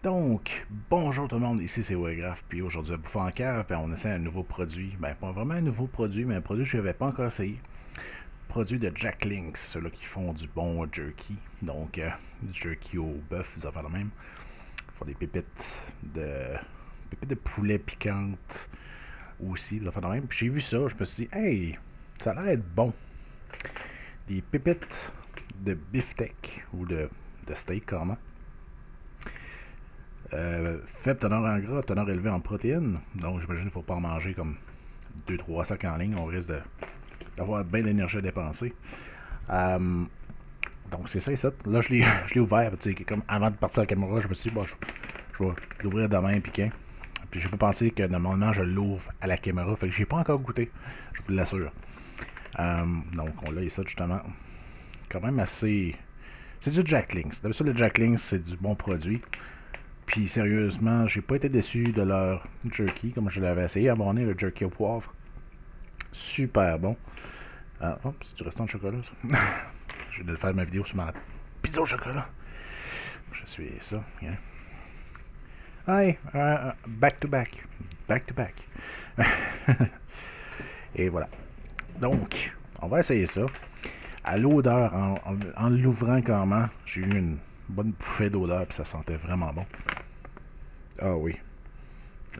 Donc, bonjour tout le monde, ici c'est Waygraph, puis aujourd'hui à Bouffer en Cave, puis on essaie un nouveau produit. Ben, pas vraiment un nouveau produit, mais un produit que je n'avais pas encore essayé. Produit de Jack Links, ceux-là qui font du bon jerky. Donc, du jerky au bœuf, vous avez le même. Ils font des pépites de poulet piquantes aussi, vous avez le même. Puis j'ai vu ça, je me suis dit, hey, ça a l'air d'être bon. Des pépites de beefsteak, ou de steak carrément. Faible teneur en gras, teneur élevée en protéines. Donc j'imagine qu'il ne faut pas en manger comme 2-3 sacs en ligne. On risque d'avoir bien d'énergie à dépenser. Donc c'est ça et ça. Là je l'ai ouvert. Comme avant de partir à la caméra, je me suis dit, bon, je vais l'ouvrir demain piquant. Puis j'ai pas pensé que normalement je l'ouvre à la caméra. Fait que j'ai pas encore goûté. Je vous l'assure. Donc on l'a et ça justement. Quand même assez. C'est du Jack Links. D'habitude le Jack Links c'est du bon produit. Puis sérieusement, j'ai pas été déçu de leur jerky, comme je l'avais essayé à abonner, le jerky au poivre. Super bon. C'est du restant de chocolat, ça. Je vais faire ma vidéo sur ma pizza au chocolat. Je suis ça. Hein. Hey, back to back. Back to back. Et voilà. Donc, on va essayer ça. À l'odeur, en l'ouvrant carrément, j'ai eu une bonne bouffée d'odeur, puis ça sentait vraiment bon. Ah oui.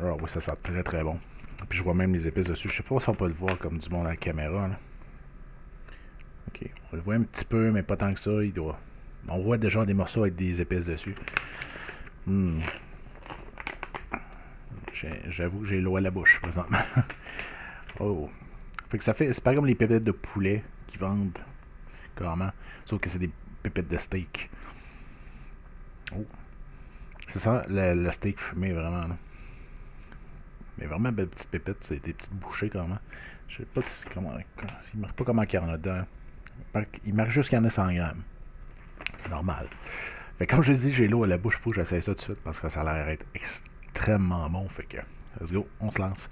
Ah oui, ça sent très très bon. Puis je vois même les épices dessus. Je sais pas si on peut le voir comme du monde à la caméra. Là. Ok, on le voit un petit peu, mais pas tant que ça. On voit déjà des morceaux avec des épices dessus. J'avoue que j'ai l'eau à la bouche présentement. Oh. Fait que c'est pas comme les pépites de poulet qui vendent carrément. Sauf que c'est des pépites de steak. Oh. C'est ça, le steak fumé, vraiment. Là. Mais vraiment, belle petite pépite. C'est des petites bouchées, quand même. Je sais pas il marque pas comment qu'il y en a dedans. Il marque juste qu'il y en a 100 grammes. Normal. Fait comme je dis, j'ai l'eau à la bouche. Faut que j'essaye ça tout de suite parce que ça a l'air d'être extrêmement bon. Fait que, let's go, on se lance.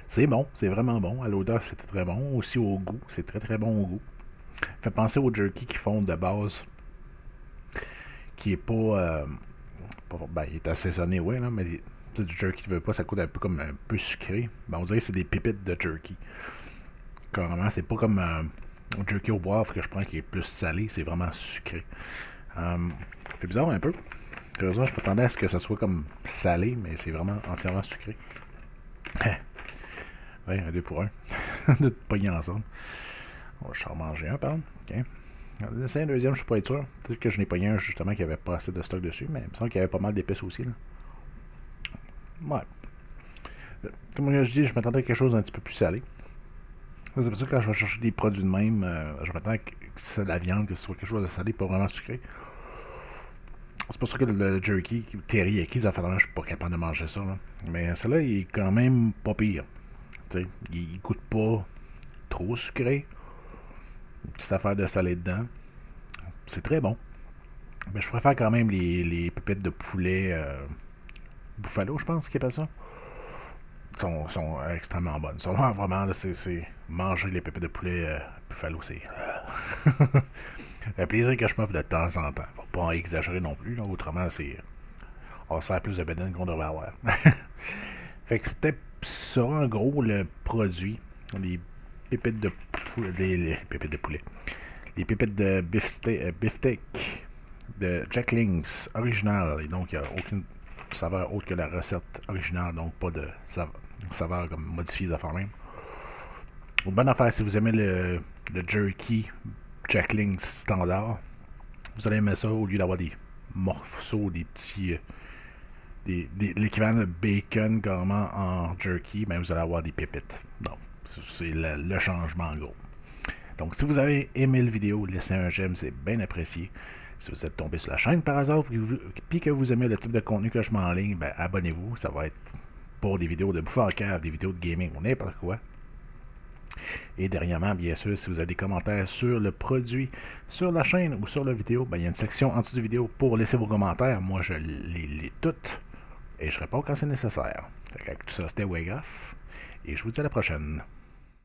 C'est bon, c'est vraiment bon. À l'odeur, c'était très bon. Aussi au goût, c'est très très bon au goût. Fait penser au jerky qui font de base. Qui est pas. Ben, il est assaisonné, ouais, là, mais du jerky qui veut pas, ça coûte un peu comme un peu sucré. Ben, on dirait que c'est des pépites de jerky. Carrément, c'est pas comme un jerky au poivre que je prends qui est plus salé, c'est vraiment sucré. Ça fait bizarre un peu. Heureusement, je m'attendais à ce que ça soit comme salé, mais c'est vraiment entièrement sucré. Ouais, un 2 pour 1. De pogner ensemble. On va en manger un, pardon. Ok. C'est un deuxième, je suis pas sûr. Peut-être que je n'ai pogné un justement qui avait pas assez de stock dessus, mais il me semble qu'il y avait pas mal d'épices aussi. Là. Ouais. Comme je dis, je m'attendais à quelque chose d'un petit peu plus salé. C'est pour ça que quand je vais chercher des produits de même, je m'attends à que c'est de la viande, que ce soit quelque chose de salé, pas vraiment sucré. C'est pour ça que le jerky, teriyaki, ça fait longtemps que je suis pas capable de manger ça. Là. Mais celui-là, il est quand même pas pire. T'sais, il goûte pas trop sucré. Une petite affaire de salé dedans. C'est très bon. Mais je préfère quand même les pépites de poulet Buffalo, je pense qu'ils appellent ça. Sont extrêmement bonnes. Sont vraiment, là, c'est manger les pépites de poulet Buffalo, c'est un plaisir que je m'offre de temps en temps. Faut pas exagérer non plus, là, autrement, on va se faire plus de bédaine qu'on devrait avoir. Fait que c'était ça, en gros, le produit. Les pépites de poulet. Les pépites de poulet. Les pépites de beefsteak de Jack Links original. Et donc, il n'y a aucune saveur autre que la recette originale. Donc, pas de saveur comme modifiée de même. Une bonne affaire si vous aimez le jerky Jack Links standard. Vous allez aimer ça au lieu d'avoir des morceaux, des petits. L'équivalent de bacon carrément en jerky, ben vous allez avoir des pépites. Donc, c'est le changement en gros. Donc, si vous avez aimé la vidéo, laissez un j'aime, c'est bien apprécié. Si vous êtes tombé sur la chaîne par hasard puis que vous aimez le type de contenu que je mets en ligne, ben abonnez-vous. Ça va être pour des vidéos de bouffe en cave, des vidéos de gaming ou n'importe quoi. Et dernièrement, bien sûr, si vous avez des commentaires sur le produit, sur la chaîne ou sur la vidéo, ben, il y a une section en dessous de la vidéo pour laisser vos commentaires. Moi, je les lis toutes et je réponds quand c'est nécessaire. Avec tout ça, c'était Waygraph et je vous dis à la prochaine.